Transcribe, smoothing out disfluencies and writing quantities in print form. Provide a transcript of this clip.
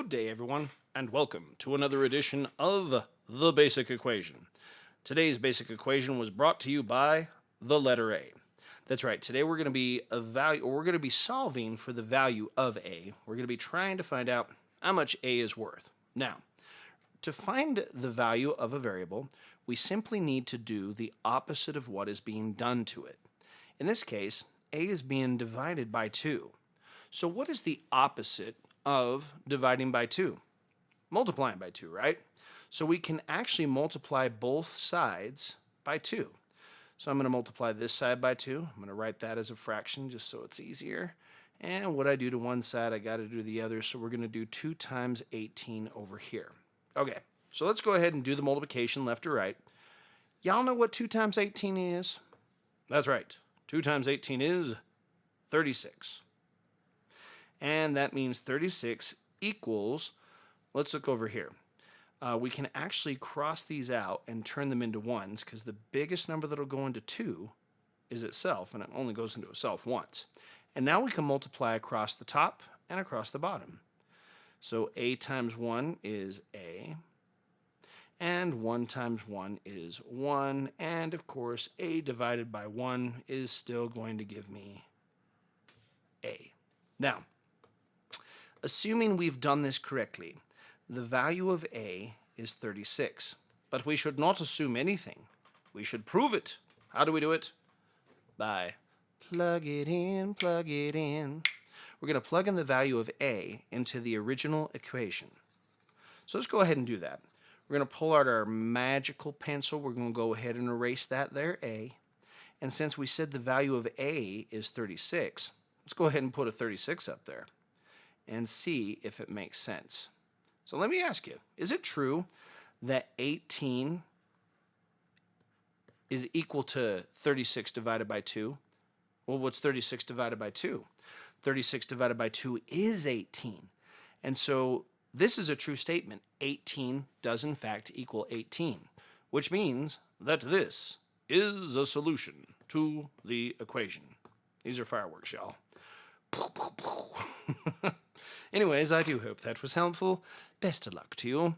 Good day, everyone, and welcome to another edition of The Basic Equation. Today's basic equation was brought to you by the letter A. That's right, today we're going to be solving for the value of A. We're going to be trying to find out how much A is worth. Now, to find the value of a variable, we simply need to do the opposite of what is being done to it. In this case, A is being divided by 2. So what is the opposite of dividing by 2? Multiplying by 2, right? So we can actually multiply both sides by 2. So I'm going to multiply this side by 2. I'm going to write that as a fraction just so it's easier. And what I do to one side, I got to do to the other. So we're going to do 2 times 18 over here. Okay, so let's go ahead and do the multiplication left to right. Y'all know what 2 times 18 is? That's right. 2 times 18 is 36. And that means 36 equals, let's look over here. We can actually cross these out and turn them into ones because the biggest number that will go into 2 is itself, and it only goes into itself once. And now we can multiply across the top and across the bottom. So A times 1 is A, and 1 times 1 is 1, and of course A divided by 1 is still going to give me A. Now, assuming we've done this correctly, the value of A is 36. But we should not assume anything. We should prove it. How do we do it? By plug it in, plug it in. We're going to plug in the value of A into the original equation. So let's go ahead and do that. We're going to pull out our magical pencil. We're going to go ahead and erase that there, A. And since we said the value of A is 36, let's go ahead and put a 36 up there and see if it makes sense. So let me ask you, is it true that 18 is equal to 36 divided by 2? Well, what's 36 divided by 2? 36 divided by 2 is 18. And so this is a true statement. 18 does in fact equal 18, which means that this is a solution to the equation. These are fireworks, y'all. Anyways, I do hope that was helpful. Best of luck to you.